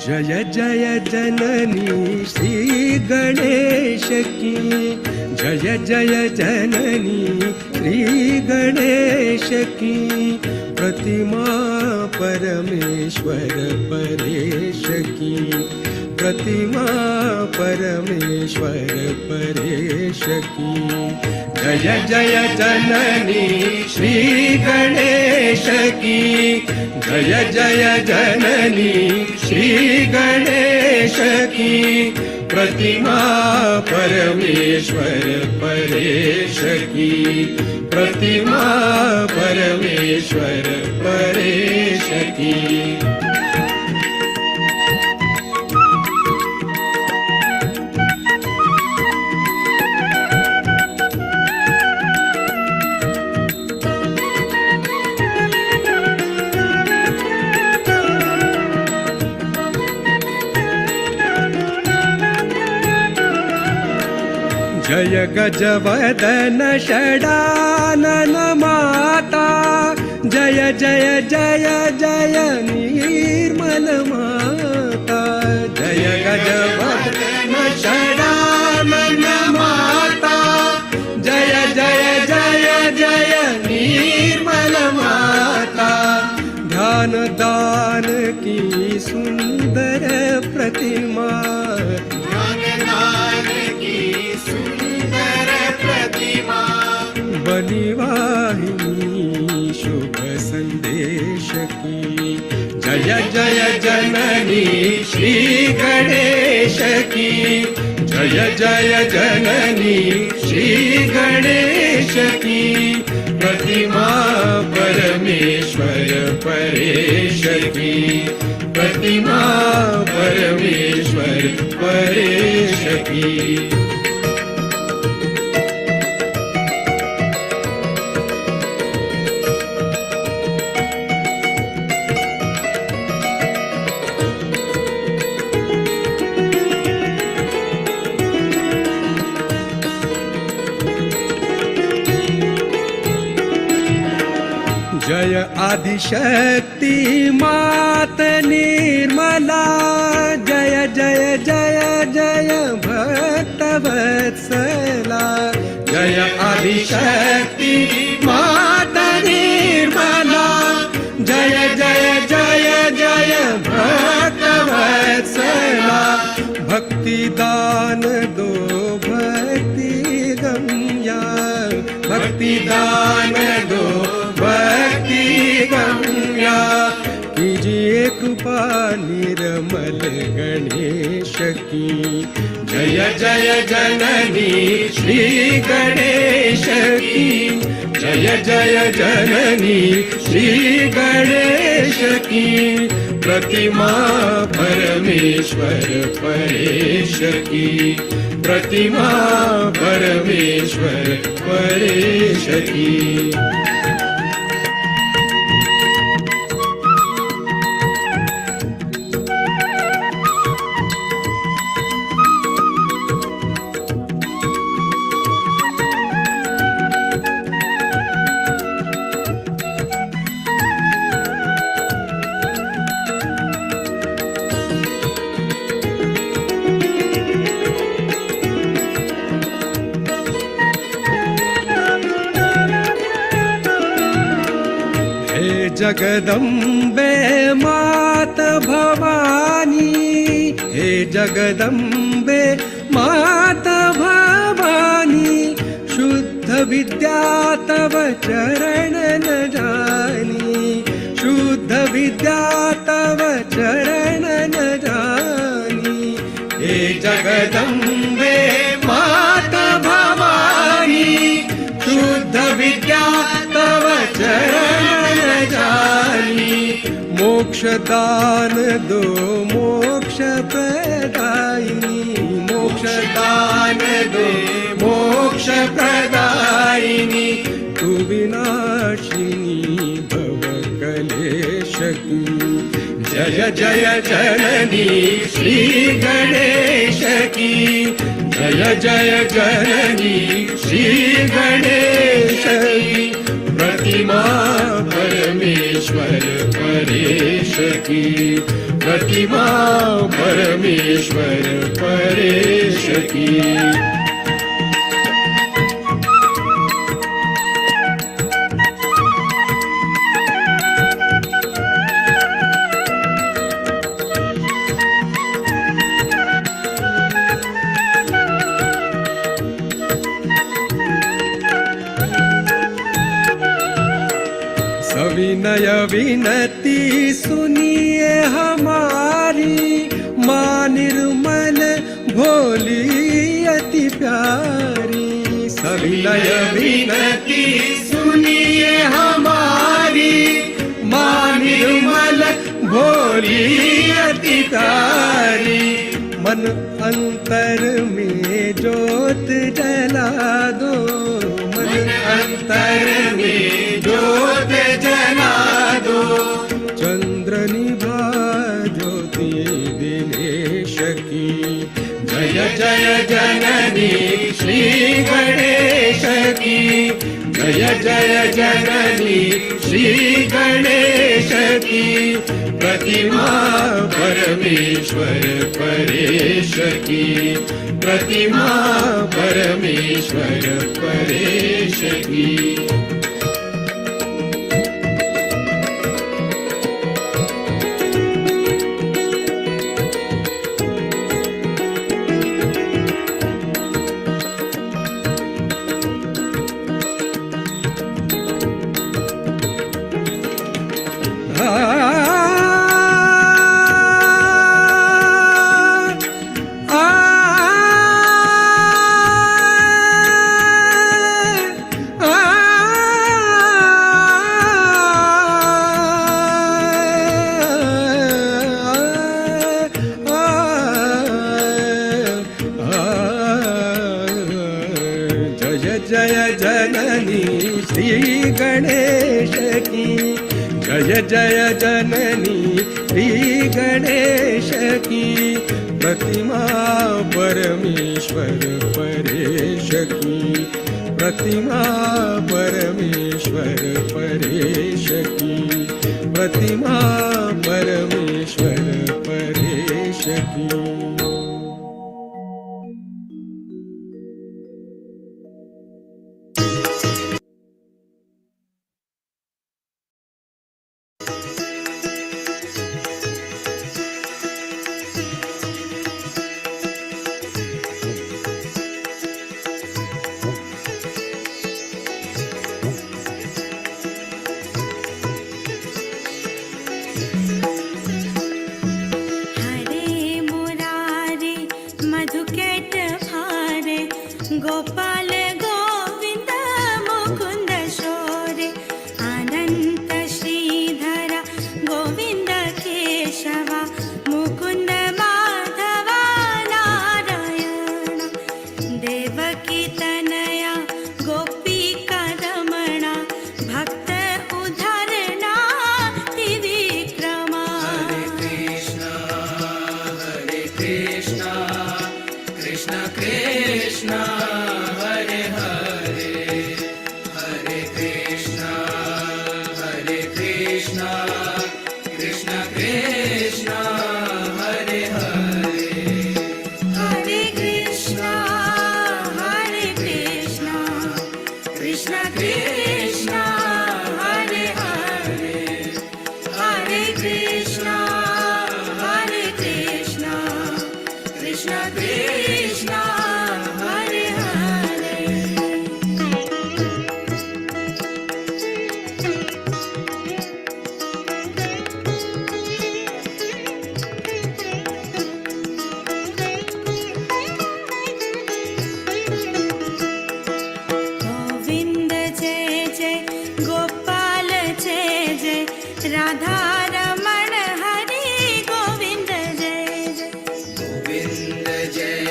जय जय जननी श्री गणेश की, जय जय जननी श्री गणेश की। प्रतिमा परमेश्वर परेश की, प्रतिमा परमेश्वर परेश की। जय जय जननी श्री गणेश की, जय जय जननी श्री गणेश की। प्रतिमा परमेश्वर परेश की, प्रतिमा परमेश्वर परेश की। जय गजवदन षडानन माता, जय जय जय जय निर्मल माता। जय गजवदन षडानन माता, जय जय जय जय निर्मल माता। ध्यान दान की सुंदर प्रतिमा, बलिवाहिनी शुभ संदेश की। जय जय जननी श्री गणेश की, जय जय जननी श्री गणेश की। प्रतिमा परमेश्वर परेश की, प्रतिमा परमेश्वर परेश की। जय आदिशक्ति मात निर्मला, जय जय जय जय भक्तवत्सला। जय आदिशक्ति मात निर्मला, जय जय जय जय भक्तवत्सला। भक्ति दान दो भक्ति गम्या, भक्ति दान दो भक्ति गम्या। कीजिए कृपा निर्मल गणेश की। जय जय जननी श्री गणेश की, जय जय जननी श्री गणेश की। प्रतिमा परमेश्वर परेश की, प्रतिमा परमेश्वर परेश की। जगदम्बे मात भवानी, हे जगदम्बे मात भवानी। शुद्ध विद्या तव चरण न जानी, शुद्ध विद्या तव चरण न जानी। हे जगदम्बे मात भवानी, शुद्ध विद्या तव चरण जानी। मोक्ष दान दो मोक्ष प्रदायिनी, मोक्ष दान दो मोक्ष प्रदायिनी। तू विनाशिनी भव कलेश की। जय जय जननी श्री गणेश की, जय जय जननी श्री गणेश की। प्रतिमा परमेश्वर परेश की, प्रतिमा परमेश्वर परेश की। सविनय विनती सुनिए हमारी, माँ निर्मल भोली अति प्यारी। सविनय विनती सुनिए हमारी, माँ निर्मल भोली अति प्यारी। मन अंतर में ज्योत जला दो, मन अंतर में ज्योत जला दो। चंद्र निभा ज्योति दिनेश की। जय जय जननी श्री गणेश की। जय जय जननी श्री गणेश की। प्रतिमा परमेश्वर परेश की। प्रतिमा परमेश्वर परेश की। जय जननी श्री गणेश की। जय जय जननी श्री गणेश की। प्रतिमा परमेश्वर परेश की। प्रतिमा परमेश्वर परेश की। प्रतिमा परमेश्वर परेश की। गोपाल गोविंद मुकुंद शौर्य अनंत श्रीधर गोविंद केशव मुकुंद माधव नारायण देवकी तनया गोपिका रमणा भक्त उद्धरणा त्रिविक्रमा। हरे कृष्णा कृष्ण कृष्ण हरे हरे, हरे कृष्णा कृष्ण कृष्ण हरे हरे, हरे कृष्णा कृष्ण कृष्ण हरे हरे, हरे कृष्णा कृष्ण कृष्ण हरे हरे। गोविंद जय जय गोपाल जय जय राधा रमण हरि गोविंद जय जय। गोविंद जय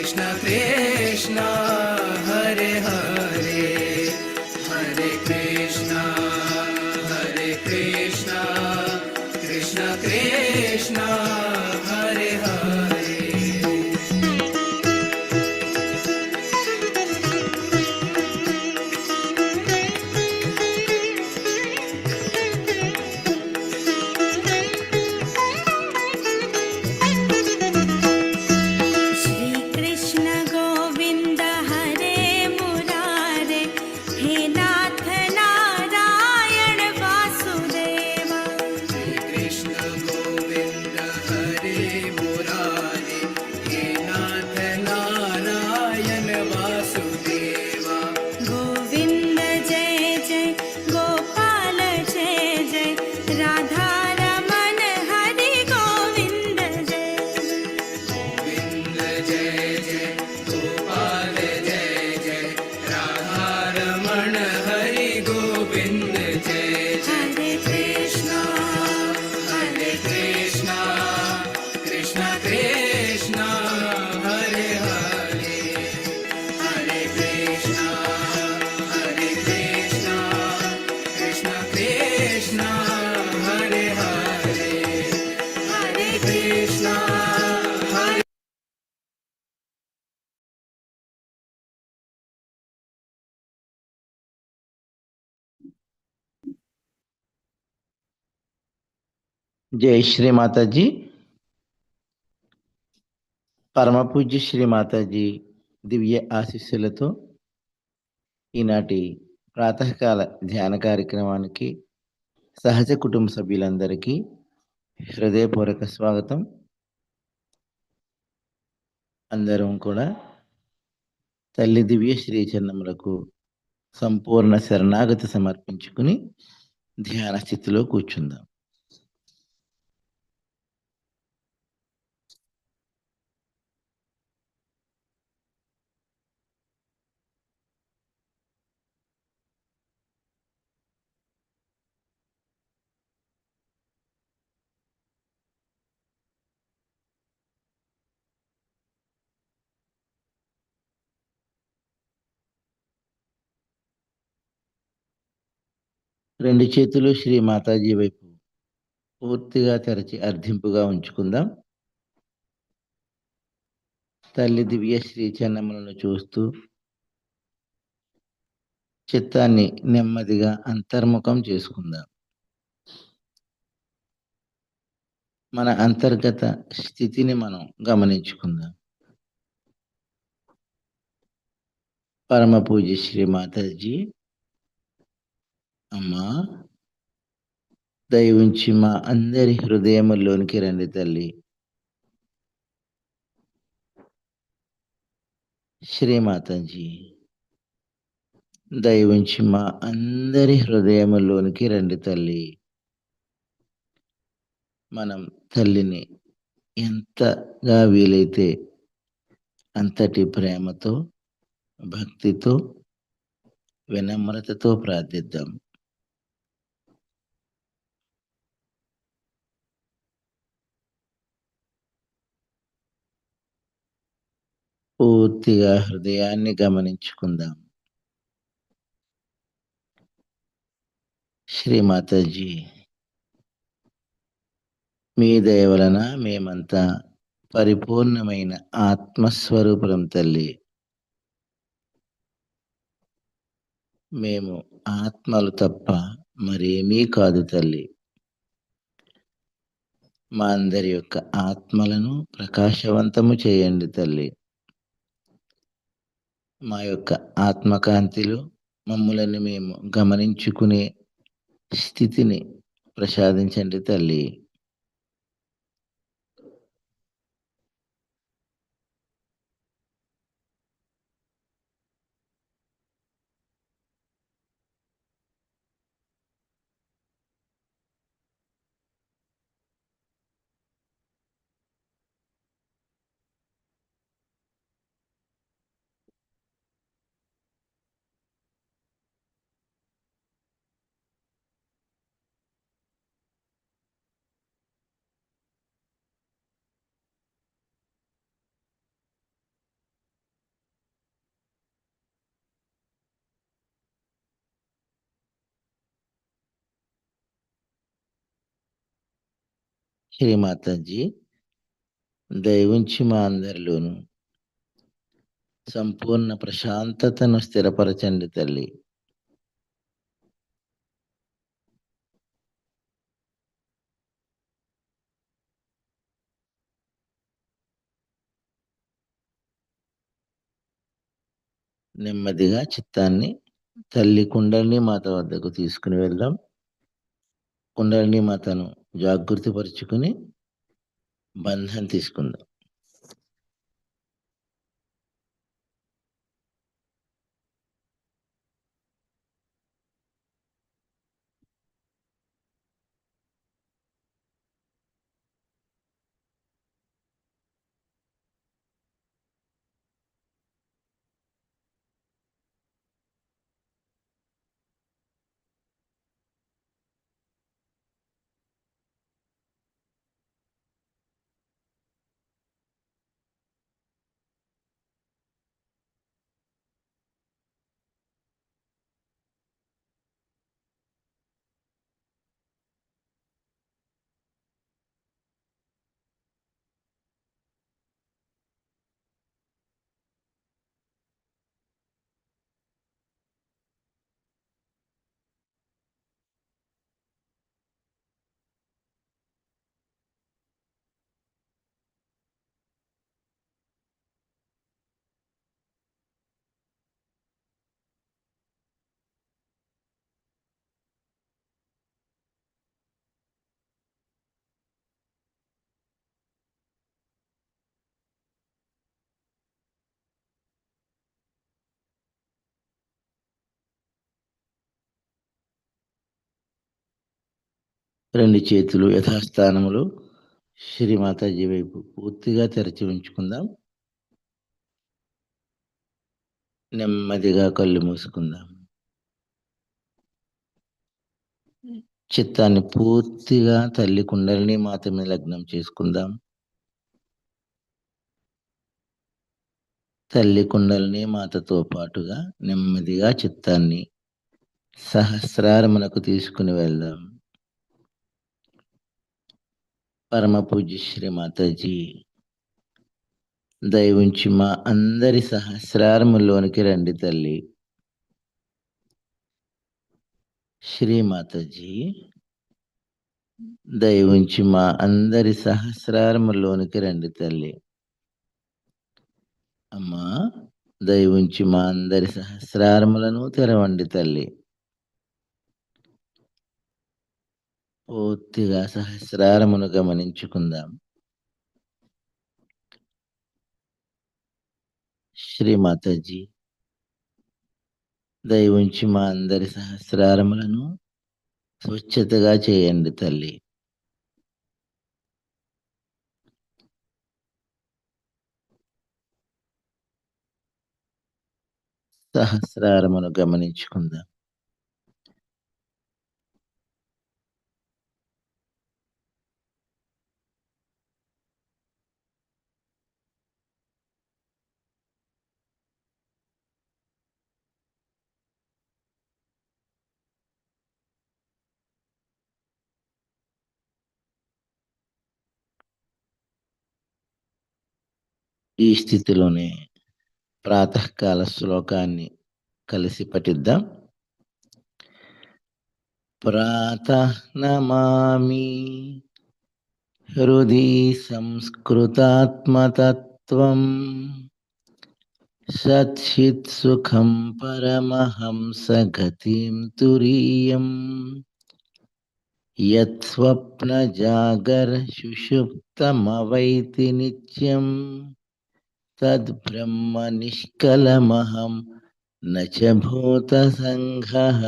कृष्ण कृष्ण हरे हरे हरे कृष्ण कृष्ण कृष्ण हरे हरे श्री कृष्ण गोविंद हरे मुरारे, हे नाथ नारायण वासुदेवा। कृष्ण गोविंद हरे मुरारे हे नाथ नारायण वासुदेवा गोविंद जय जय गोपाल जय जय, राधा रमण हरि गोविंद जय गोविंद जय जय गोपाल जय जय राधा रमण हरि गोविंद जय जय हरे कृष्ण कृष्ण कृष्ण हरे हरे हरे कृष्ण कृष्ण कृष्ण हरे हरे हरे कृष्ण हरे జై శ్రీ మాతాజీ. పరమ పూజ్య శ్రీ మాతాజీ దివ్య ఆశీస్సులతో ఈనాటి ప్రాతకాల ధ్యాన కార్యక్రమానికి సహజ కుటుంబ సభ్యులందరికీ హృదయపూర్వక స్వాగతం. అందరం కూడా తల్లి దివ్య శ్రీ చరణములకు సంపూర్ణ శరణాగతి సమర్పించుకుని ధ్యాన స్థితిలో కూర్చుందాం. రెండు చేతులు శ్రీ మాతాజీ వైపు పూర్తిగా తెరచి అర్థింపుగా ఉంచుకుందాం. తల్లి దివ్య శ్రీ చరణములను చూస్తూ చిత్తాన్ని నెమ్మదిగా అంతర్ముఖం చేసుకుందాం. మన అంతర్గత స్థితిని మనం గమనించుకుందాం. పరమ పూజ్య శ్రీ మాతాజీ, అమ్మా దయవుంచి మా అందరి హృదయముల్లోనికి రండి తల్లి. శ్రీ మాతాజీ దయవుంచి మా అందరి హృదయముల్లోనికి రండి తల్లి. మనం తల్లిని ఎంతగా వీలైతే అంతటి ప్రేమతో, భక్తితో, వినమ్రతతో ప్రార్థిద్దాం. పూర్తిగా హృదయాన్ని గమనించుకుందాం. శ్రీ మాతాజీ, మీ దయ వలన మేమంతా పరిపూర్ణమైన ఆత్మస్వరూపులం తల్లి. మేము ఆత్మలు తప్ప మరేమీ కాదు తల్లి. మా అందరి యొక్క ఆత్మలను ప్రకాశవంతము చేయండి తల్లి. మా యొక్క ఆత్మకాంతిలో మమ్ములను మేము గమనించుకునే స్థితిని ప్రసాదించండి తల్లి. శ్రీమాతాజీ దయవుంచి మా అందరిలోను సంపూర్ణ ప్రశాంతతను స్థిరపరచండి తల్లి. నెమ్మదిగా చిత్తాన్ని తల్లి కుండలిని మాత వద్దకు తీసుకుని వెళ్దాం. కుండలిని మాతను జాగృతిపరుచుకుని బంధం తీసుకుందాం. రెండు చేతులు యథాస్థానములో శ్రీమాతాజీ వైపు పూర్తిగా తెరచి ఉంచుకుందాం. నెమ్మదిగా కళ్ళు మూసుకుందాం. చిత్తాన్ని పూర్తిగా తల్లి కుండలిని మాత మీద లగ్నం చేసుకుందాం. తల్లి కుండలిని మాతతో పాటుగా నెమ్మదిగా చిత్తాన్ని సహస్రారమునకు తీసుకుని వెళ్దాం. పరమ పూజ్య శ్రీ మాతాజీ దయవుంచి మా అందరి సహస్రారములోనికి రండి తల్లి. శ్రీ మాతాజీ దయవుంచి మా అందరి సహస్రారములోనికి రండి తల్లి. అమ్మా దయవుంచి మా అందరి సహస్రారములను తెరవండి తల్లి. పూర్తిగా సహస్రారమును గమనించుకుందాం. శ్రీ మాతాజీ దయవుంచి మా అందరి సహస్రారములను స్వచ్ఛతగా చేయండి తల్లి. సహస్రారమును గమనించుకుందాం. ఈ స్థితిలోనే ప్రాతకాల శ్లోకాన్ని కలిసి పఠిద్దాం. ప్రాతః నమామి హృది సంస్కృతాత్మతత్వం సచ్చిత్ సుఖం పరమహంస గతిం తురీయం యత్ స్వప్న జాగర సుషుప్తమవైతి నిత్యం తద్ బ్రహ్మ నిష్కలమహం నచ భూత సంఘః.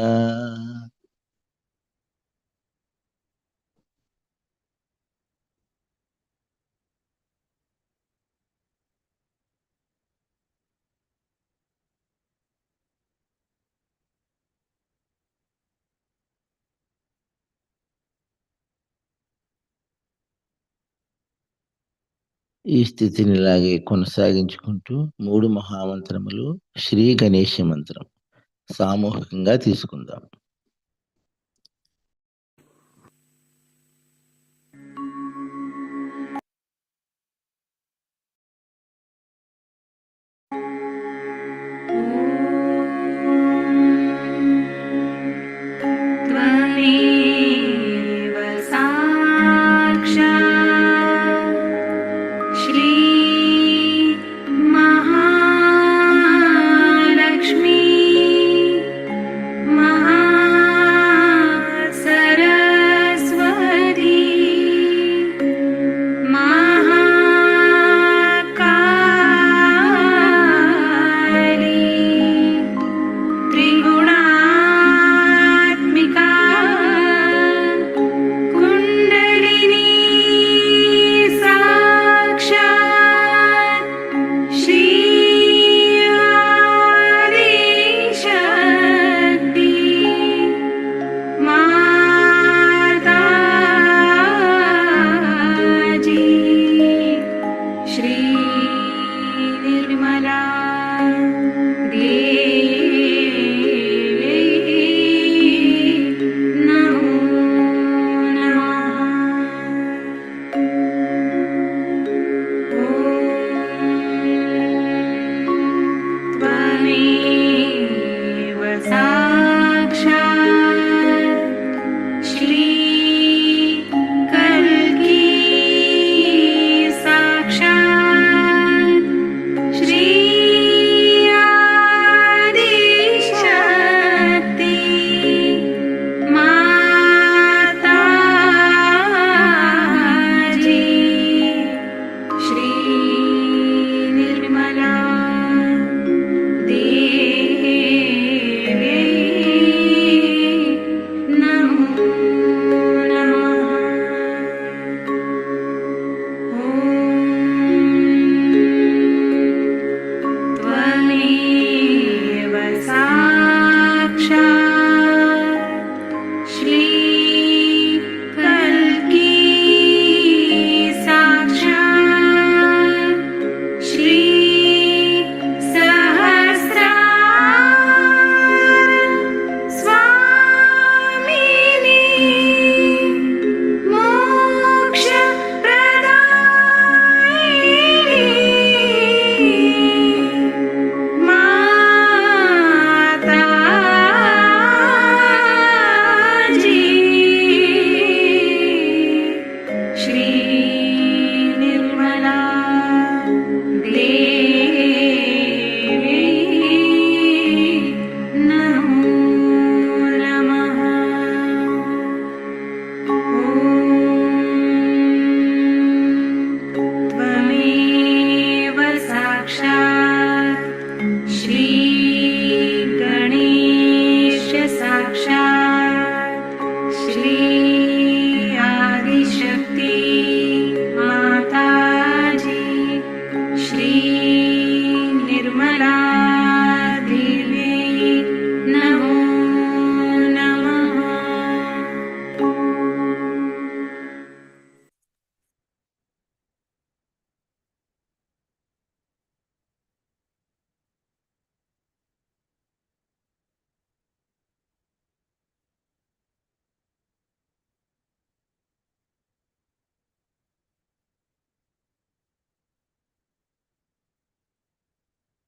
ఈ స్థితిని ఇలాగే కొనసాగించుకుంటూ 3 మహామంత్రములు శ్రీ గణేష మంత్రం సామూహికంగా తీసుకుందాం.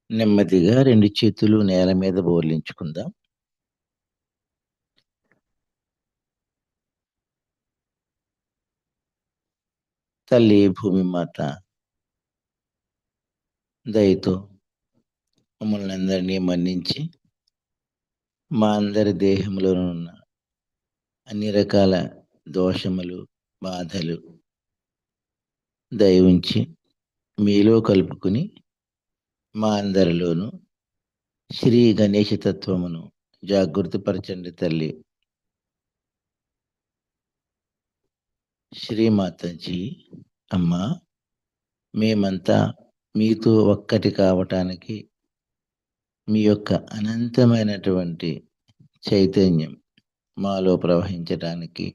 నెమ్మదిగా 2 చేతులు నేల మీద బోర్లించుకుందాం. తల్లి భూమిమాత దయతో మమ్మల్ని అందరినీ మన్నించి, మా అందరి దేహంలోనున్న అన్ని రకాల దోషములు, బాధలు దయ ఉంచి మీలో కలుపుకొని మా అందరిలోనూ శ్రీ గణేశ తత్వమును జాగృతపరచండి తల్లి. శ్రీమాతాజీ, అమ్మా, మేమంతా మీతో ఒక్కటి కావటానికి మీ యొక్క అనంతమైనటువంటి చైతన్యం మాలో ప్రవహించటానికి,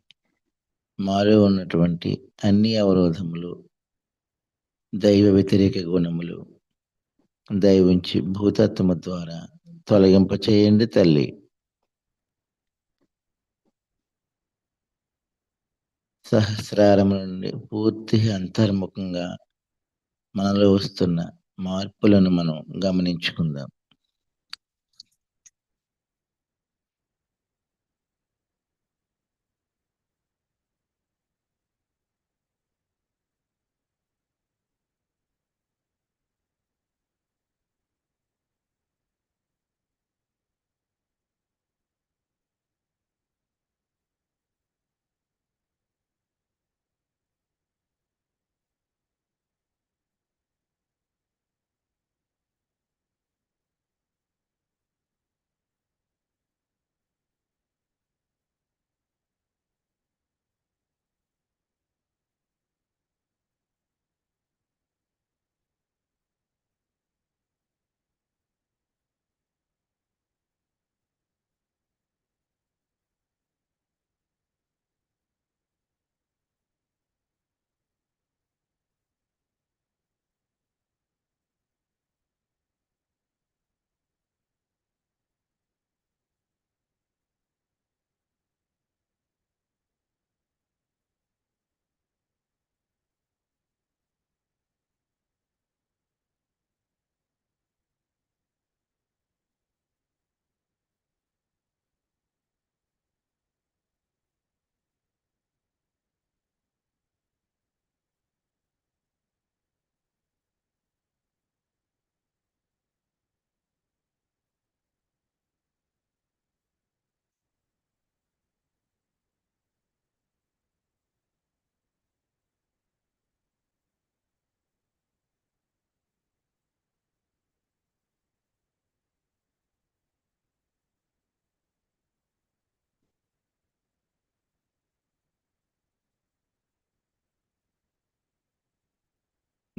మాలో ఉన్నటువంటి అన్ని అవరోధములు, దైవ వ్యతిరేక గుణములు దయ ఉంచి భూతత్వము ద్వారా తొలగింప చేయండి తల్లి. సహస్రారము నుండి పూర్తిగా అంతర్ముఖంగా మనలో వస్తున్న మార్పులను మనం గమనించుకుందాం.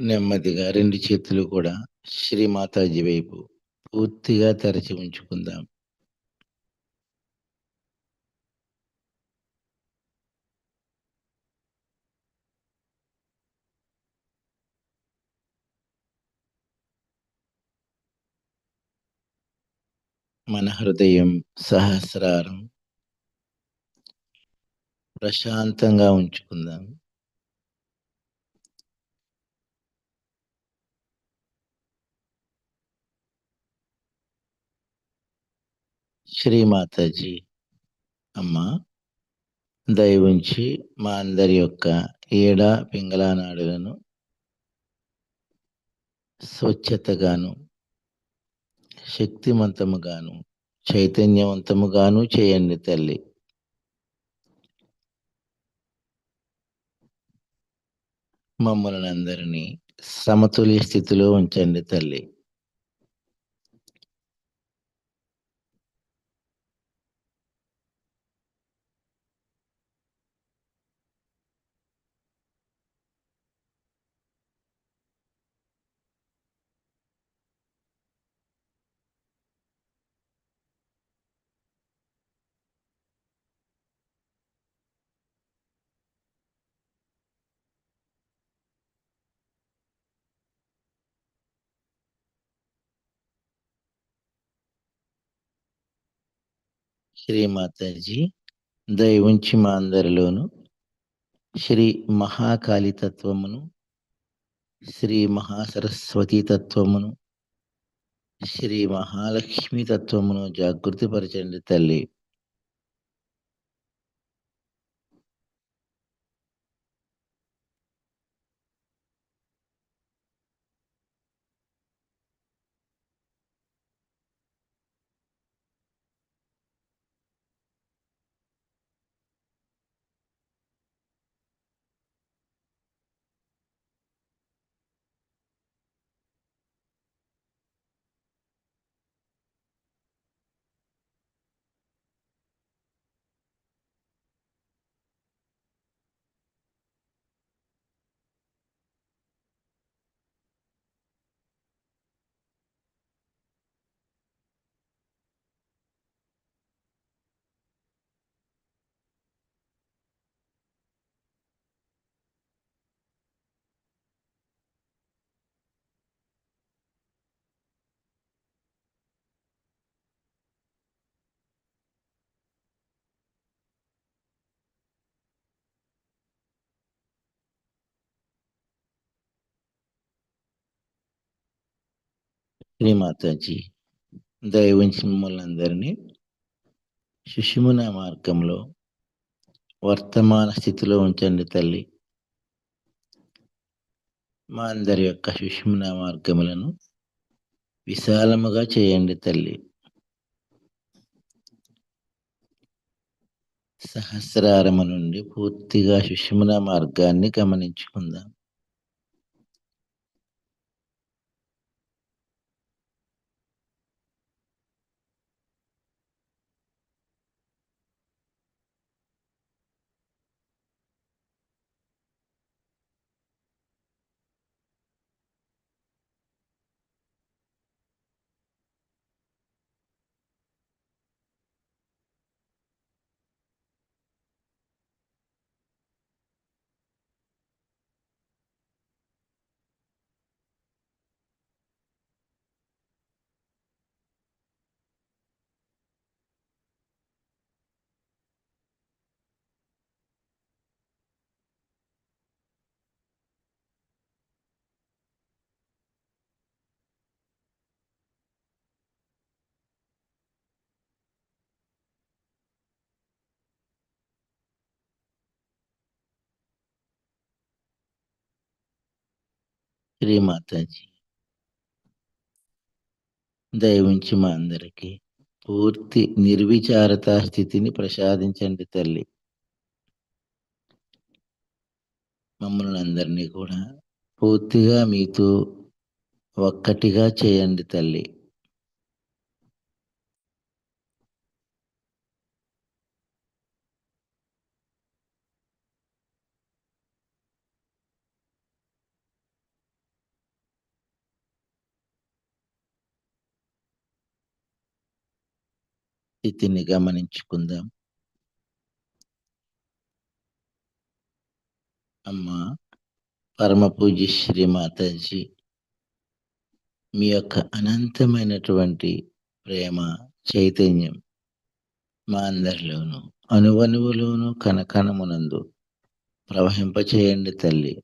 నెమ్మదిగా 2 చేతులు కూడా శ్రీమాతాజీ వైపు పూర్తిగా తెరచి ఉంచుకుందాం. మన హృదయం సహస్రారం ప్రశాంతంగా ఉంచుకుందాం. శ్రీమాతాజీ అమ్మా, దయ ఉంచి మా అందరి యొక్క ఏడ పింగళా నాడులను స్వచ్ఛతగాను, శక్తివంతముగాను, చైతన్యవంతముగాను చేయండి తల్లి. మమ్మల్ని అందరినీ సమతుల్య స్థితిలో ఉంచండి తల్లి. శ్రీమాతాజీ దయ ఉంచి మా అందరిలోను శ్రీ మహాకాళి తత్వమును, శ్రీ మహాసరస్వతి తత్వమును, శ్రీ మహాలక్ష్మి తత్వమును జాగృతిపరచండి తల్లి. శ్రీమాతాజీ దయ ఉంచి మమ్మల్ని అందరినీ సుషుమ్న మార్గంలో వర్తమాన స్థితిలో ఉంచండి తల్లి. మా అందరి యొక్క సుషుమ్న మార్గములను విశాలముగా చేయండి తల్లి. సహస్రారము నుండి పూర్తిగా సుషుమ్న మార్గాన్ని గమనించుకుందాం. శ్రీమాతాజీ దయ ఉంచి మా అందరికి పూర్తి నిర్విచారత స్థితిని ప్రసాదించండి తల్లి. మమ్మల్ని అందరినీ కూడా పూర్తిగా మీతో ఒక్కటిగా చేయండి తల్లి. స్థితిని గమనించుకుందాం. అమ్మ పరమ పూజ్య శ్రీ మాతాజీ మీ యొక్క అనంతమైనటువంటి ప్రేమ చైతన్యం మా అందరిలోను అణువణువులోను కణకణమునందు ప్రవహింపచేయండి తల్లి.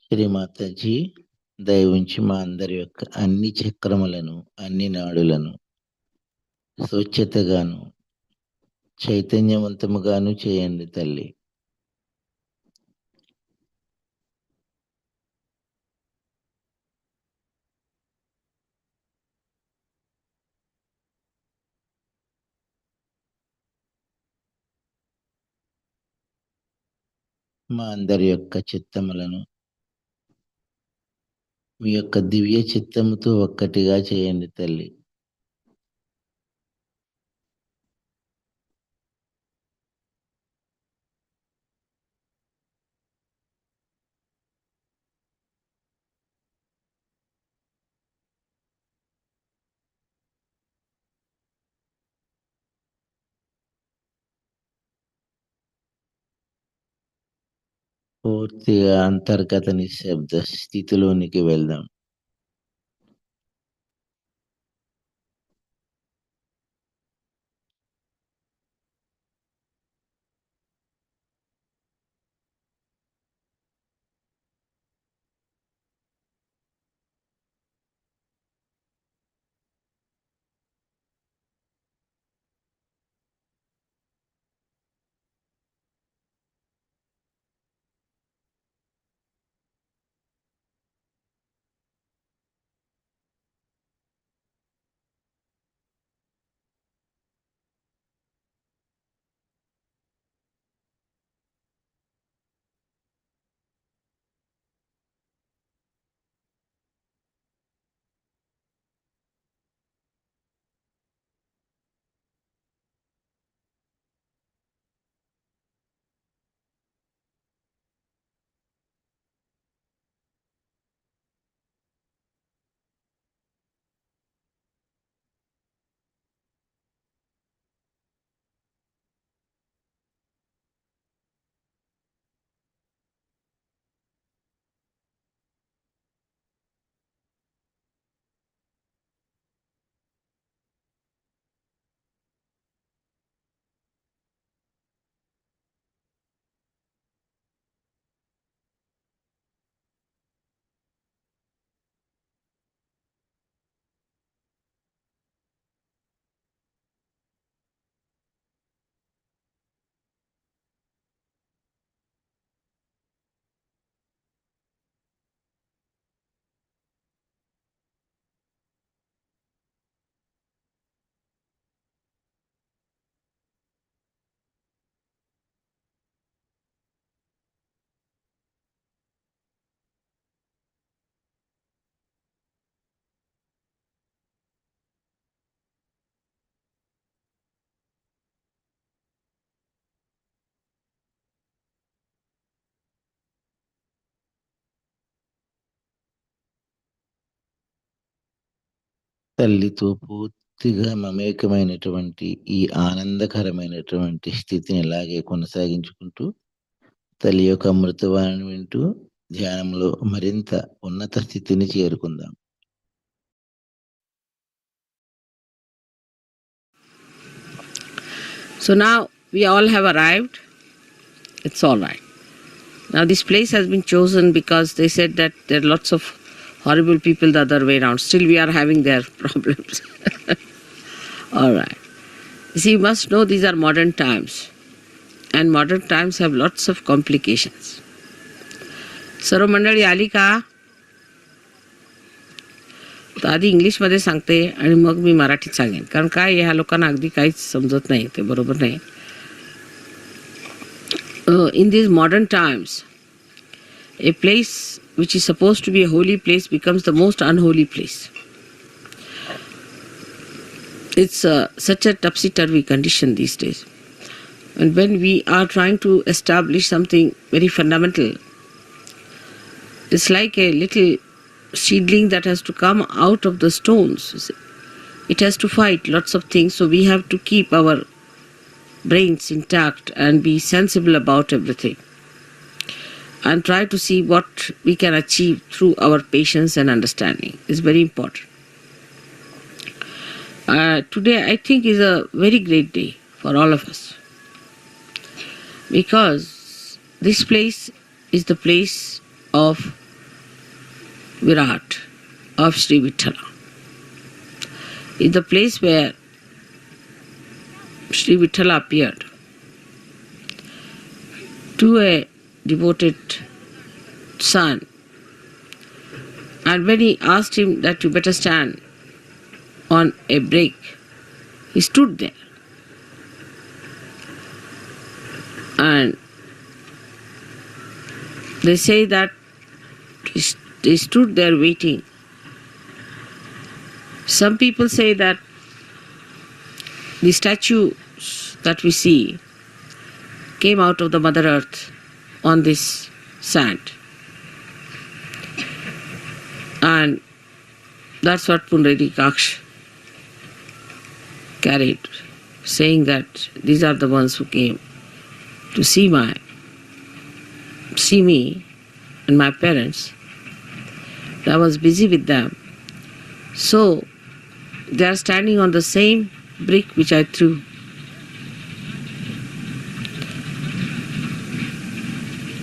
శ్రీ మాతాజీ దయ ఉంచి మా అందరి యొక్క అన్ని చక్రములను అన్ని నాడులను స్వచ్ఛతగాను చైతన్యవంతముగాను చేయండి తల్లి. మా అందరి యొక్క చిత్తములను మీ యొక్క దివ్య చిత్తముతో ఒక్కటిగా చేయండి తల్లి. పూర్తిగా అంతర్గత నిశ్శబ్ద స్థితిలోనికి వెళ్దాం. తల్లితో పూర్తిగా మమేకమైనటువంటి ఈ ఆనందకరమైనటువంటి స్థితిని ఇలాగే కొనసాగించుకుంటూ తల్లి యొక్క అమృతవాణి వింటూ ధ్యానంలో మరింత ఉన్నత స్థితిని చేరుకుందాం. So now we all have arrived. It's all right. Now this place has been chosen because they said that there are lots of horrible people the other way around. Still we are having their problems. All right. You see, you must know these are modern times. And modern times have lots of complications. Sarva Mandali Alika. तर आधी इंग्लिशमध्ये सांगते आणि मग मी मराठीत सांगेन, कारण काय ह्या लोकांना अगदी काहीच समजत नाही, ते बरोबर नाही. In these modern times, a place which is supposed to be a holy place becomes the most unholy place. It's such a topsy-turvy condition these days. And when we are trying to establish something very fundamental, it's like a little seedling that has to come out of the stones. It has to fight lots of things, so we have to keep our brains intact and be sensible about everything and try to see what we can achieve through our patience and understanding. Is very important. Today I think is a very great day for all of us, because this place is the place of Virat, of Shri Vithala. It's the place where Shri Vithala appeared to a devoted son, and when he asked him that you better stand on a break, he stood there. And they say that he stood there waiting. Some people say that the statues that we see came out of the Mother Earth on this sand. And that's what Pundariki Kaksh carried, saying that these are the ones who came to see me and my parents. I was busy with them. So they are standing on the same brick which I threw.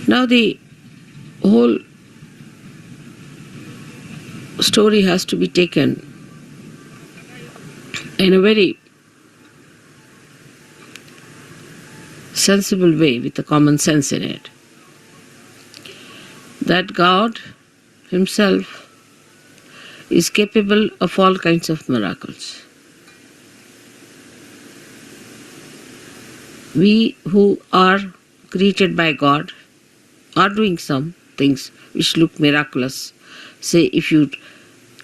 Now the whole story has to be taken in a very sensible way with a common sense in it. That God Himself is capable of all kinds of miracles. We who are created by God are doing some things which look miraculous. Say if you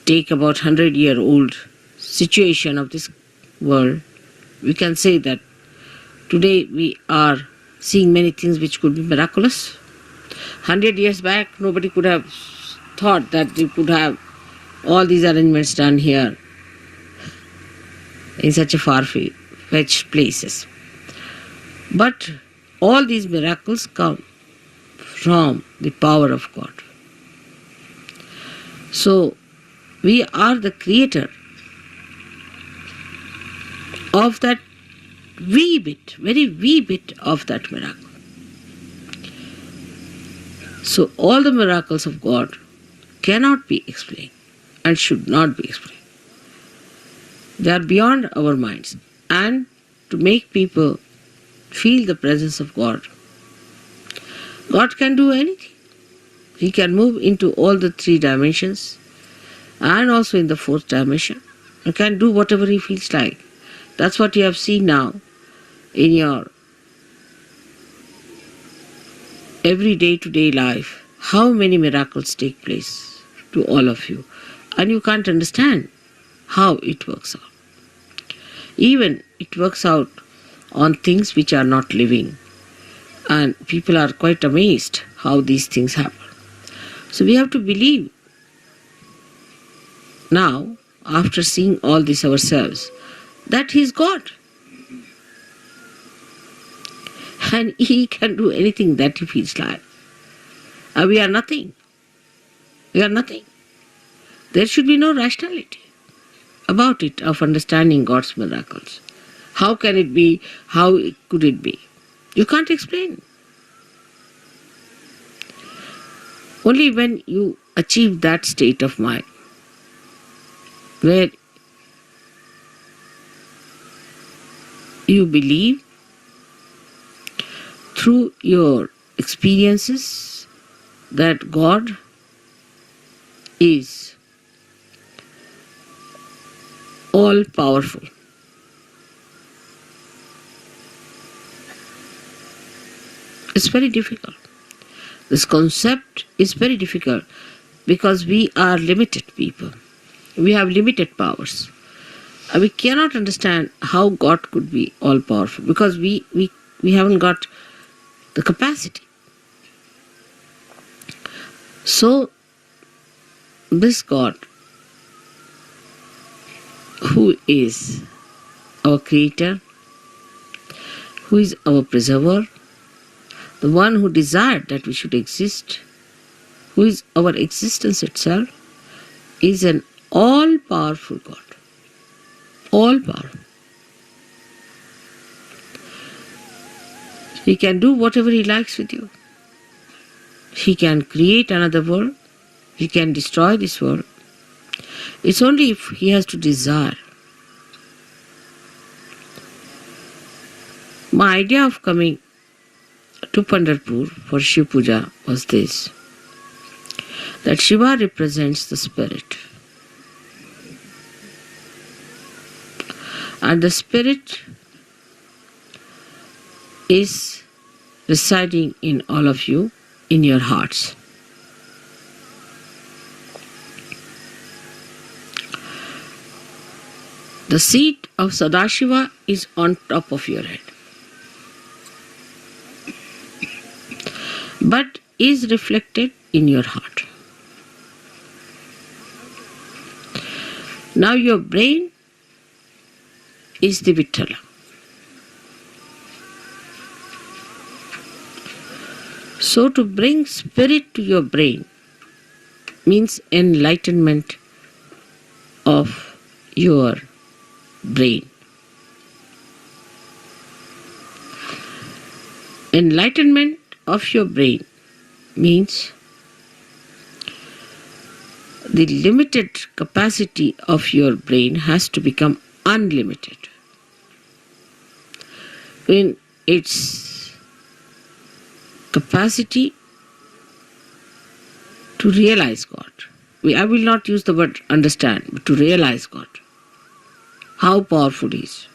take about 100-year-old situation of this world, we can say that today we are seeing many things which could be miraculous. 100 years back, nobody could have thought that we could have all these arrangements done here in such a far-fetched places. But all these miracles come from the power of God. So we are the creator of that wee bit, very wee bit of that miracle. So all the miracles of God cannot be explained and should not be explained. They are beyond our minds. And to make people feel the presence of God, God can do anything. He can move into all the 3 dimensions and also in the 4th dimension, and can do whatever He feels like. That's what you have seen now in your every day-to-day life. How many miracles take place to all of you, and you can't understand how it works out. Even it works out on things which are not living, and people are quite amazed how these things happen. So we have to believe now, after seeing all this ourselves, that He is God. And He can do anything that He feels like. And we are nothing. We are nothing. There should be no rationality about it, of understanding God's miracles. How can it be? How could it be? You can't explain. Only when you achieve that state of mind, where you believe through your experiences that God is all powerful. It's very difficult. This concept is very difficult because we are limited people. We have limited powers. And we cannot understand how God could be all powerful because we haven't got the capacity. So, this God, who is our creator, who is our preserver, the one who desired that we should exist, who is our existence itself, is an all-powerful God. All-powerful. He can do whatever he likes with you. He can create another world. He can destroy this world. It's only if he has to desire. My idea of coming to Pandharpur for Shiv Puja was this, that Shiva represents the spirit. And the spirit is residing in all of you, in your hearts. The seat of Sadashiva is on top of your head, but is reflected in your heart. Now your brain is the Vittala. So to bring spirit to your brain means enlightenment of your brain. Enlightenment of your brain means the limited capacity of your brain has to become unlimited in its capacity to realize God. I will not use the word understand, but to realize God. How powerful He is,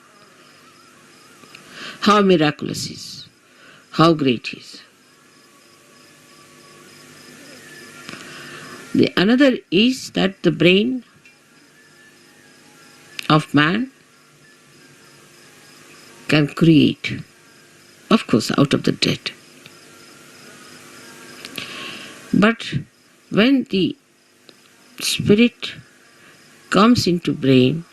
how miraculous He is, how great He is. The another is that the brain of man can create, of course, out of the dead. But when the spirit comes into brain,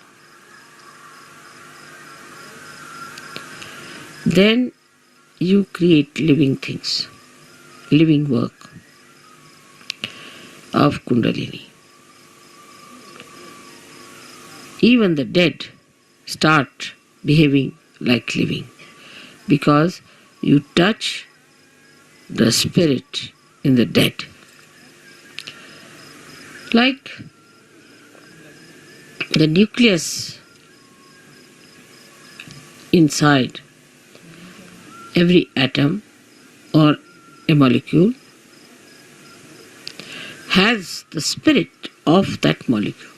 then you create living things, living work of Kundalini. Even the dead start behaving like living because you touch the spirit in the dead. Like the nucleus inside every atom or a molecule has the spirit of that molecule.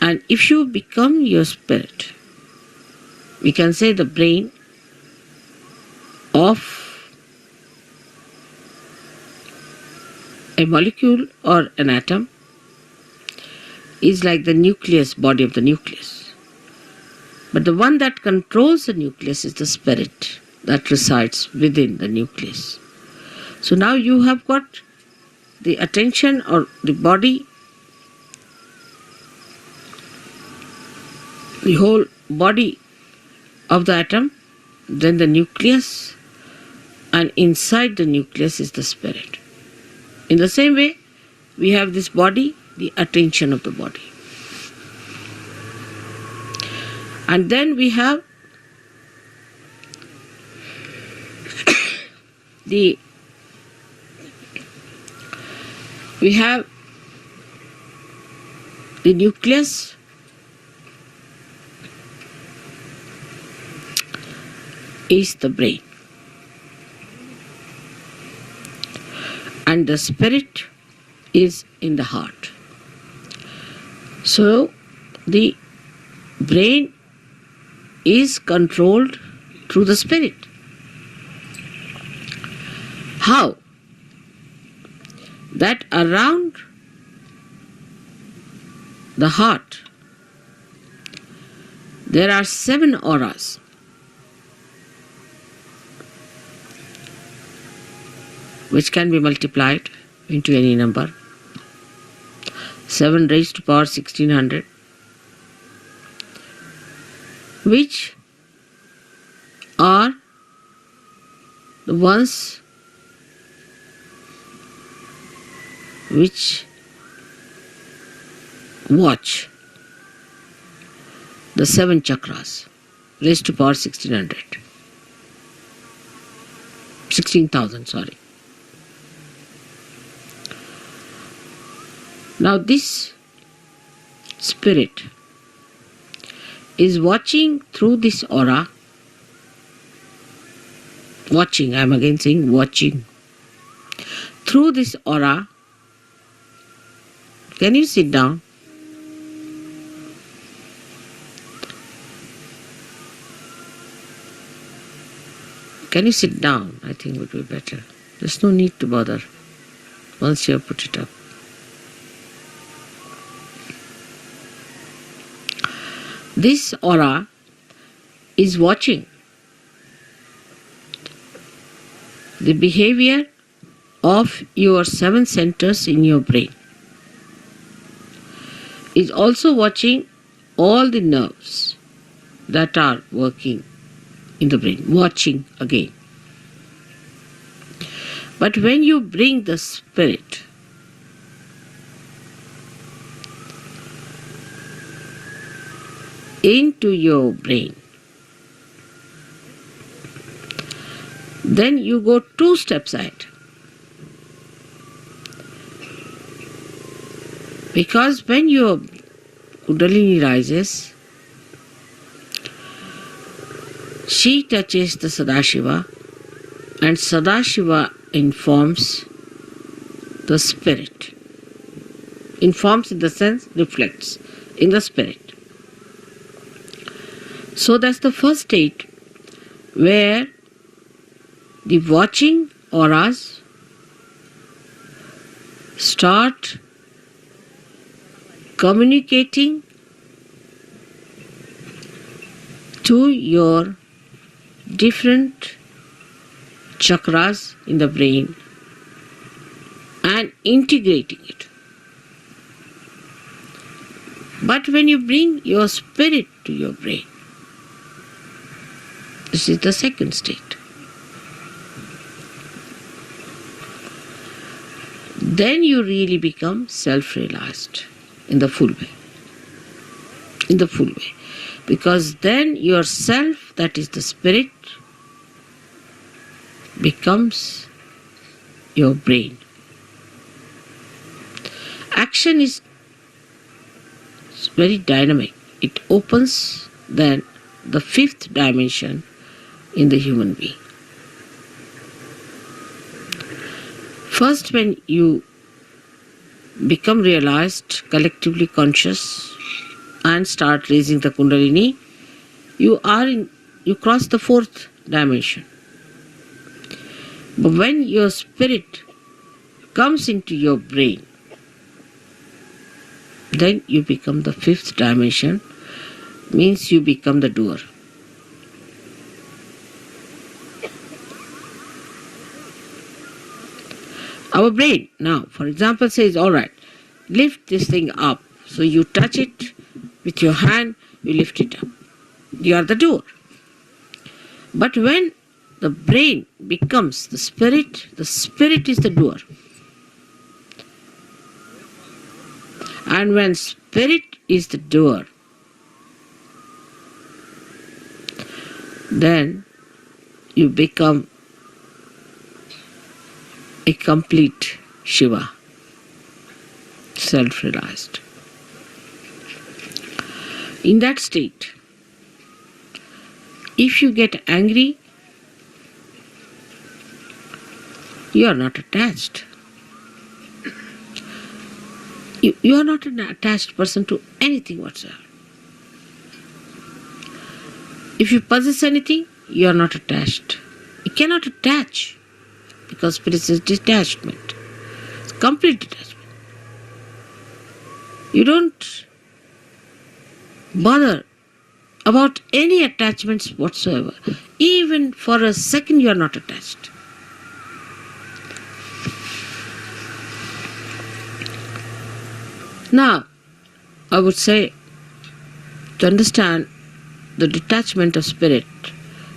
And if you become your spirit, we can say the brain of a molecule or an atom is like the nucleus, body of the nucleus. But the one that controls the nucleus is the spirit that resides within the nucleus. So now you have got the attention or the body, the whole body of the atom, then the nucleus, and inside the nucleus is the spirit. In the same way, we have this body, the attention of the body. And then we have the nucleus, is the brain, and the spirit is in the heart. So the brain is controlled through the spirit. How? That around the heart there are 7 auras. Which can be multiplied into any number. 7 raised to power 1600, which are the ones which watch the 7 chakras raised to power 16,000, sorry. Now this spirit is watching through this aura. Watching, I am again saying watching. Through this aura. Can you sit down? Can you sit down? I think would be better. There's no need to bother once you have put it up. This aura is watching the behavior of your 7 centers in your brain. Is also watching all the nerves that are working in the brain, watching again. But when you bring the spirit into your brain, then you go 2 steps ahead. Because when your Kundalini rises, she touches the Sadashiva, and Sadashiva informs the spirit. Informs in the sense reflects in the spirit. So that's the first state where the watching auras start communicating to your different chakras in the brain and integrating it. But when you bring your spirit to your brain, this is the second state. Then you really become self-realized in the full way. In the full way. Because then yourself, that is the spirit, becomes your brain. Action is very dynamic. It opens then the 5th dimension in the human being. First, when you become realized, collectively conscious, and start raising the Kundalini, you cross the 4th dimension. But when your spirit comes into your brain, then you become the 5th dimension, means you become the doer. Our brain now, for example, says, all right, lift this thing up. So you touch it with your hand, you lift it up. You are the doer. But when the brain becomes the spirit is the doer. And when spirit is the doer, then you become a complete Shiva, self-realized. In that state, if you get angry, you are not attached. You are not an attached person to anything whatsoever. If you possess anything, you are not attached. You cannot attach because spirit is detachment. It's complete detachment. You don't bother about any attachments whatsoever. Even for a second you are not attached. Now, I would say, to understand the detachment of spirit,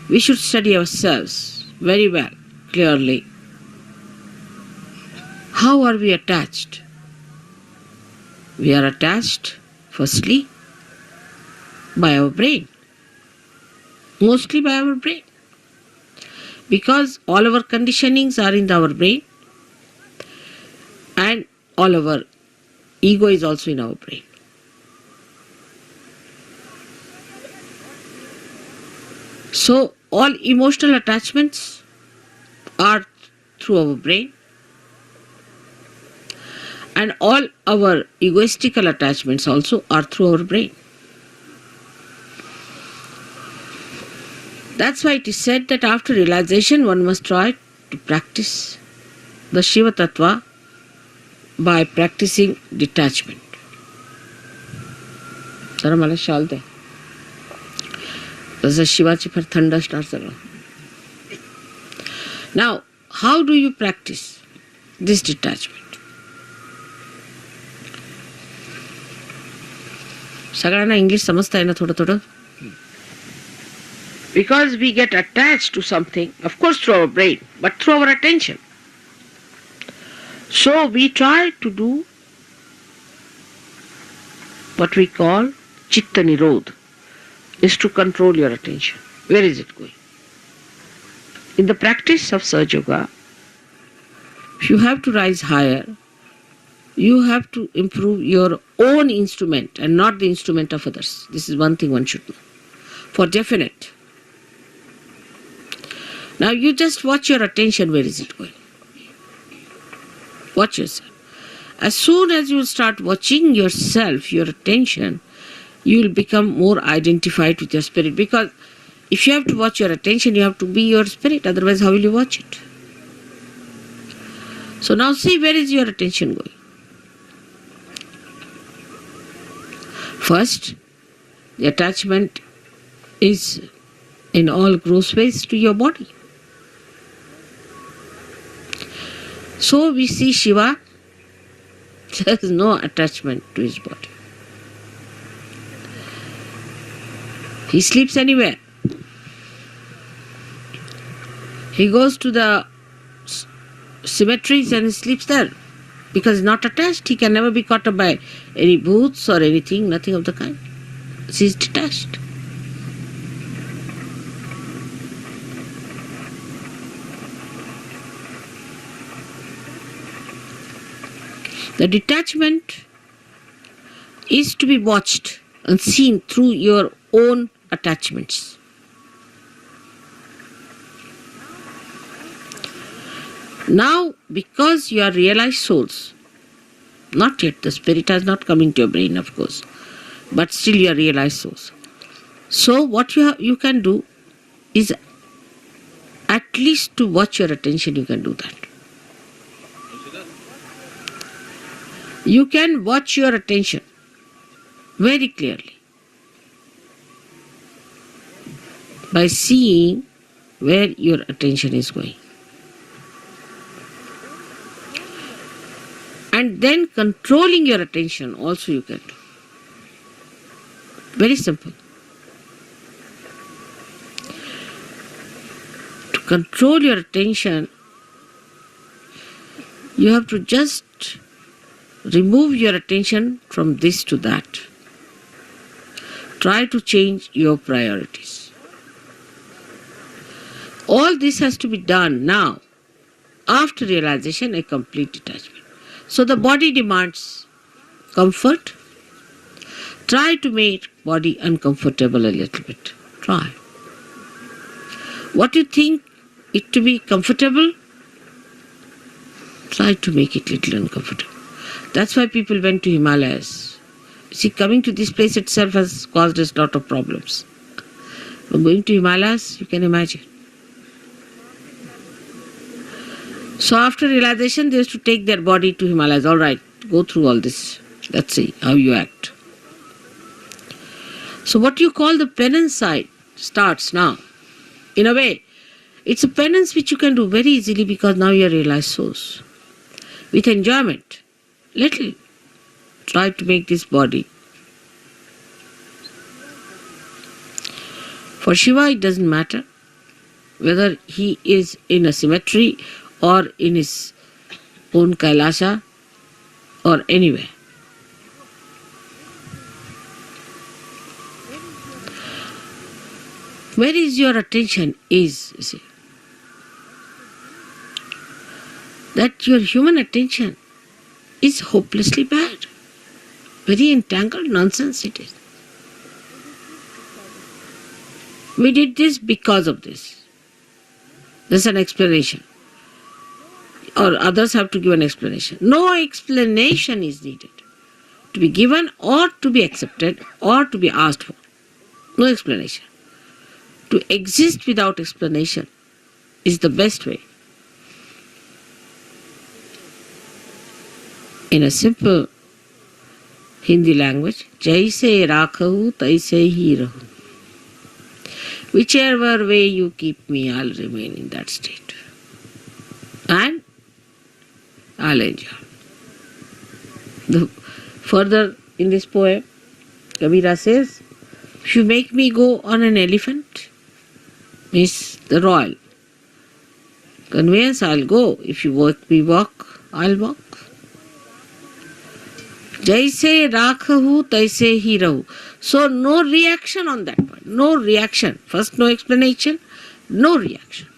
we should study ourselves very well, clearly. How are we attached? We are attached, firstly, by our brain. Mostly by our brain. Because all our conditionings are in our brain and all our ego is also in our brain. So all emotional attachments are through our brain and all our egoistical attachments also are through our brain. That's why it is said that after realization one must try to practice the Shiva Tattva by practicing detachment. जरा मला शाल दे. जसं शिवाची फार थंड असणार सगळं. Now, how do you practice this detachment? सगळ्यांना English समजताय ना थोडं थोडं? Because we get attached to something, of course through our brain, but through our attention. So we try to do what we call Chitta Nirodh, is to control your attention. Where is it going? In the practice of Sahaja Yoga, if you have to rise higher, you have to improve your own instrument and not the instrument of others. This is one thing one should know. For definite. Now you just watch your attention, where is it going? Watch yourself. As soon as you start watching yourself, your attention, you will become more identified with your spirit. Because if you have to watch your attention, you have to be your spirit. Otherwise, how will you watch it? So now see, where is your attention going? First, the attachment is in all gross ways to your body. So we see Shiva, there is no attachment to his body. He sleeps anywhere. He goes to the cemeteries and he sleeps there. Because he's not attached, he can never be caught up by any booths or anything, nothing of the kind. He's detached. The detachment is to be watched and seen through your own attachments. Now, because you are realized souls, not yet, the spirit has not come into your brain, of course, but still you are realized souls. So what you can do is at least to watch your attention, you can do that. You can watch your attention very clearly by seeing where your attention is going. And then controlling your attention also you can do. Very simple. To control your attention, you have to just remove your attention from this to that. Try to change your priorities. All this has to be done now, after realization, a complete detachment. So the body demands comfort. Try to make body uncomfortable a little bit. Try. What you think it to be comfortable, try to make it little uncomfortable. That's why people went to Himalayas. See, coming to this place itself has caused us a lot of problems. But going to Himalayas, you can imagine. So after realization, they used to take their body to Himalayas. All right, go through all this. Let's see how you act. So what you call the penance side starts now. In a way, it's a penance which you can do very easily because now you are realized souls. With enjoyment, little, try to make this body. For Shiva, it doesn't matter whether he is in a cemetery or in his own Kailasha or anywhere. Where is your attention is, you see. That your human attention is hopelessly bad. Very entangled nonsense it is. We did this because of this. There's an explanation. Or others have to give an explanation. No explanation is needed to be given or to be accepted or to be asked for. No explanation. To exist without explanation is the best way. In a simple Hindi language, Jaise rakhahu taise hi rahu. Whichever way you keep me, I'll remain in that state. And I'll enjoy. Further in this poem, Kabira says, if you make me go on an elephant, means the royal conveyance, I'll go. If you make me walk, I'll walk. Jaise rakhahu taise hi rahu. So no reaction on that part. No reaction. First no explanation, no reaction.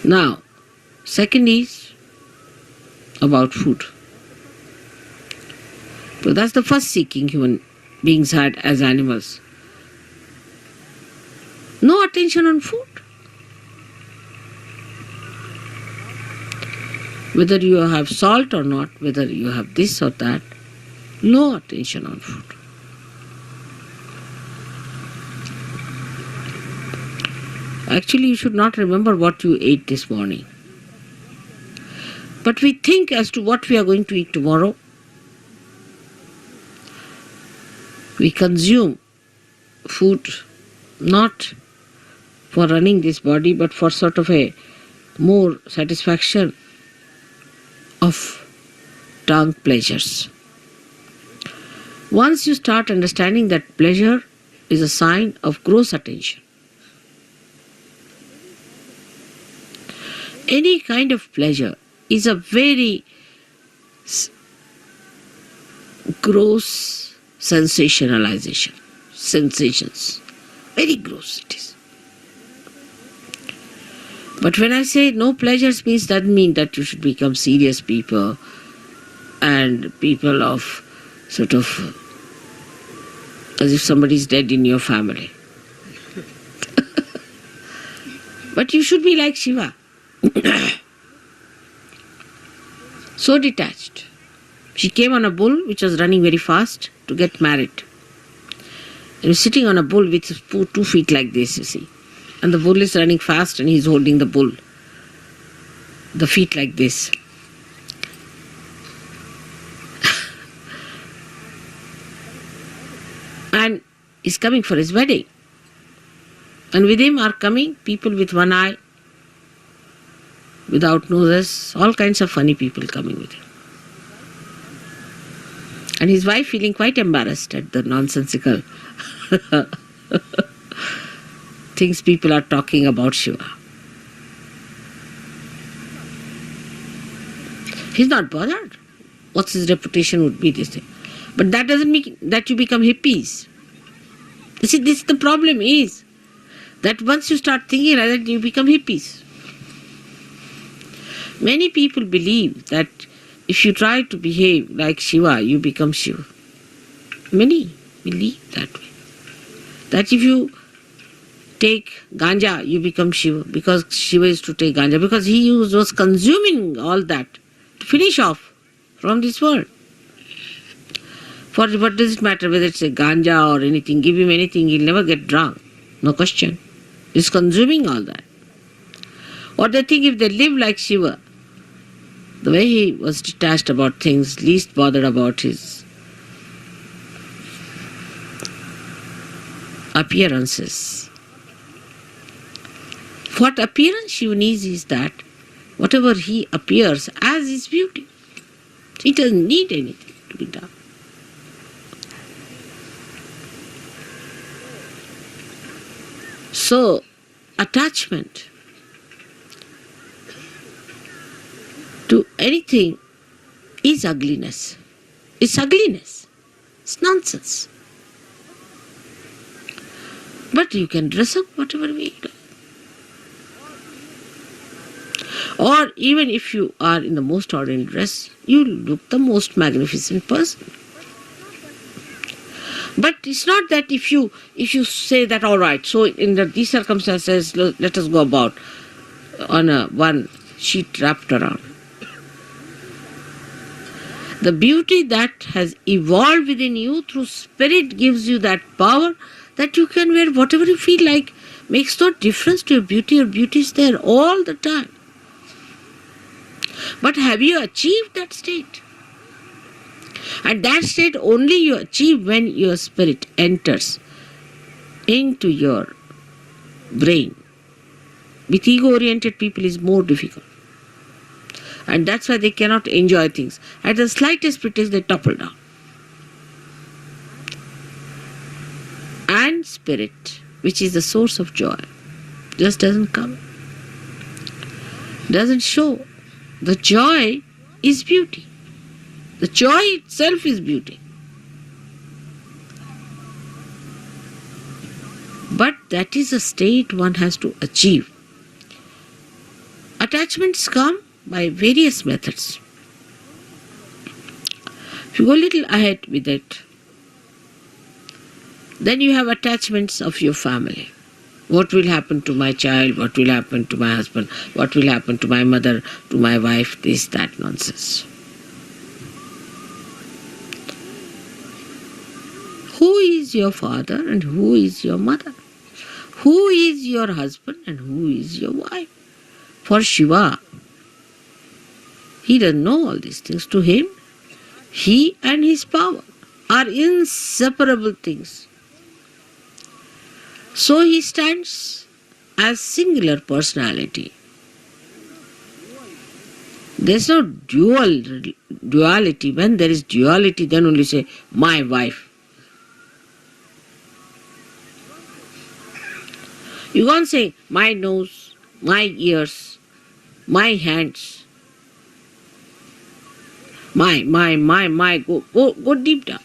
Now, second is about food. So that's the first seeking human beings had as animals. No attention on food. Whether you have salt or not, whether you have this or that, no attention on food. Actually, you should not remember what you ate this morning. But we think as to what we are going to eat tomorrow. We consume food not for running this body, but for sort of a more satisfaction of tongue pleasures. Once you start understanding that pleasure is a sign of gross attention, any kind of pleasure is a very gross sensationalization. Sensations. Very gross it is. But when I say no pleasures means, that mean that you should become serious people and people of sort of as if somebody is dead in your family. But you should be like Shiva. So detached. She came on a bull which was running very fast to get married. He was sitting on a bull with 2 feet like this, you see. And the bull is running fast and he's holding the bull. The feet like this. And he's coming for his wedding. And with him are coming people with one eye, without noses, all kinds of funny people coming with him. And his wife feeling quite embarrassed at the nonsensical things people are talking about Shiva. He's not bothered. What's his reputation would be, this thing. But that doesn't mean that you become hippies. You see, this the problem is that once you start thinking like that, you become hippies. Many people believe that if you try to behave like Shiva, you become Shiva. Many believe that way. That if you take ganja, you become Shiva, because Shiva used to take ganja, because he was consuming all that to finish off from this world. For what does it matter whether it's a ganja or anything? Give him anything, he'll never get drunk. No question. He's consuming all that. Or they think if they live like Shiva, the way he was detached about things, least bothered about his appearances. What appearance Shiva needs is that whatever he appears as is beauty. He doesn't need anything to be done. So, attachment to anything is ugliness. It's ugliness. It's nonsense. But you can dress up whatever way you like. Or even if you are in the most ordinary dress, you look the most magnificent person. But it's not that if you say that, all right, so in these circumstances, let us go about on one sheet wrapped around. The beauty that has evolved within you through spirit gives you that power that you can wear whatever you feel like. Makes no difference to your beauty. Your beauty is there all the time. But have you achieved that state? And that state only you achieve when your spirit enters into your brain. With ego-oriented people is more difficult. And that's why they cannot enjoy things. At the slightest pretext, they topple down. And spirit, which is the source of joy, just doesn't come. Doesn't show. The joy is beauty. The joy itself is beauty. But that is a state one has to achieve. Attachments come by various methods. If you go a little ahead with it, then you have attachments of your family. What will happen to my child? What will happen to my husband? What will happen to my mother, to my wife? This, that nonsense. Who is your father and who is your mother? Who is your husband and who is your wife? For Shiva, he doesn't know all these things. To him, he and his power are inseparable things. So he stands as singular personality. There's no duality. When there is duality, then only say, my wife. You can't say, my nose, my ears, my hands, my, go deep down.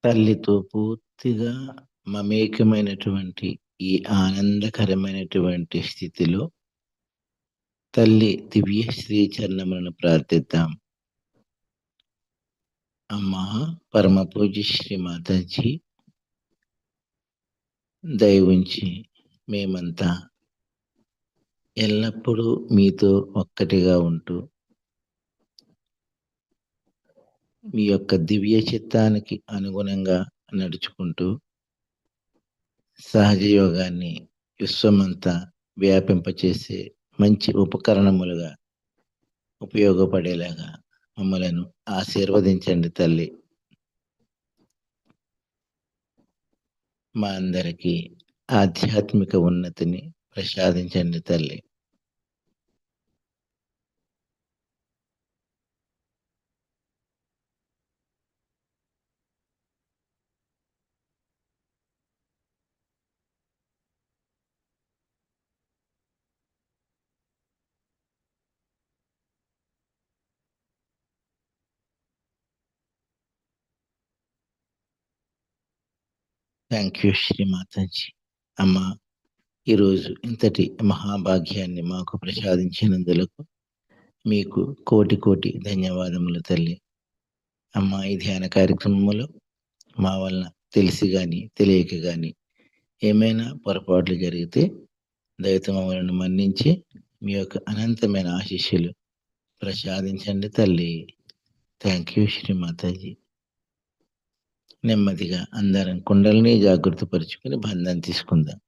తల్లితో పూర్తిగా మమేకమైనటువంటి ఈ ఆనందకరమైనటువంటి స్థితిలో తల్లి దివ్య శ్రీ చరణములను ప్రార్థిద్దాం. అమ్మా పరమ పూజ్య శ్రీ మాతాజీ, దయవుంచి మేమంతా ఎల్లప్పుడూ మీతో ఒక్కటిగా ఉంటూ మీ యొక్క దివ్య చిత్తానికి అనుగుణంగా నడుచుకుంటూ సహజ యోగాన్ని విశ్వమంతా వ్యాపింపచేసే మంచి ఉపకరణములుగా ఉపయోగపడేలాగా మమ్మలను ఆశీర్వదించండి తల్లి. మా అందరికీ ఆధ్యాత్మిక ఉన్నతిని ప్రసాదించండి తల్లి. Thank you Shri Mataji. అమ్మా, ఈరోజు ఇంతటి మహాభాగ్యాన్ని మాకు ప్రసాదించినందులకు మీకు కోటి కోటి ధన్యవాదములు తల్లి. అమ్మా, ఈ ధ్యాన కార్యక్రమంలో మా వలన తెలిసి కానీ తెలియక కానీ ఏమైనా పొరపాట్లు జరిగితే దయతో మమ్మల్ని మన్నించి మీ యొక్క అనంతమైన ఆశీస్సులు ప్రసాదించండి తల్లి. Thank you Shri Mataji. నెమ్మదిగా అందరం కుండల్ని జాగృత పరుచుకుని బంధం తీసుకుందాం.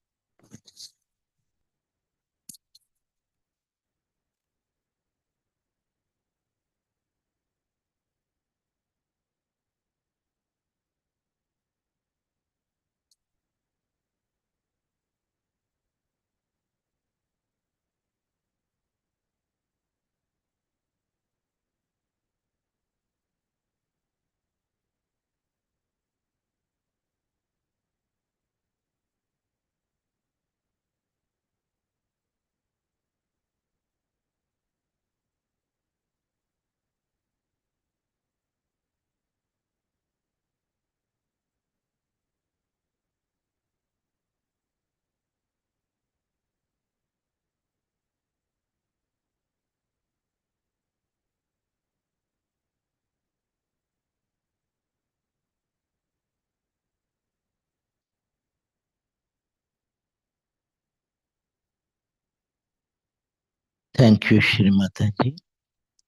Thank you Shri Mataji.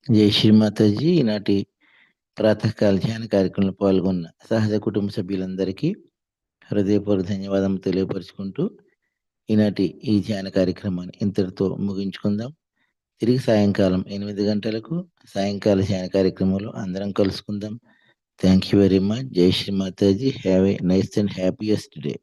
జై శ్రీ మాతాజీ. ఈనాటి ప్రాతకాల ధ్యాన కార్యక్రమంలో పాల్గొన్న సహజ కుటుంబ సభ్యులందరికీ హృదయపూర్వక ధన్యవాదాలు తెలియపరుచుకుంటూ ఈనాటి ఈ ధ్యాన కార్యక్రమాన్ని ఇంతటితో ముగించుకుందాం. తిరిగి సాయంకాలం 8 గంటలకు సాయంకాల ధ్యాన కార్యక్రమంలో అందరం కలుసుకుందాం. Thank you very much. జై Shri Mataji. Have a nice and happiest day.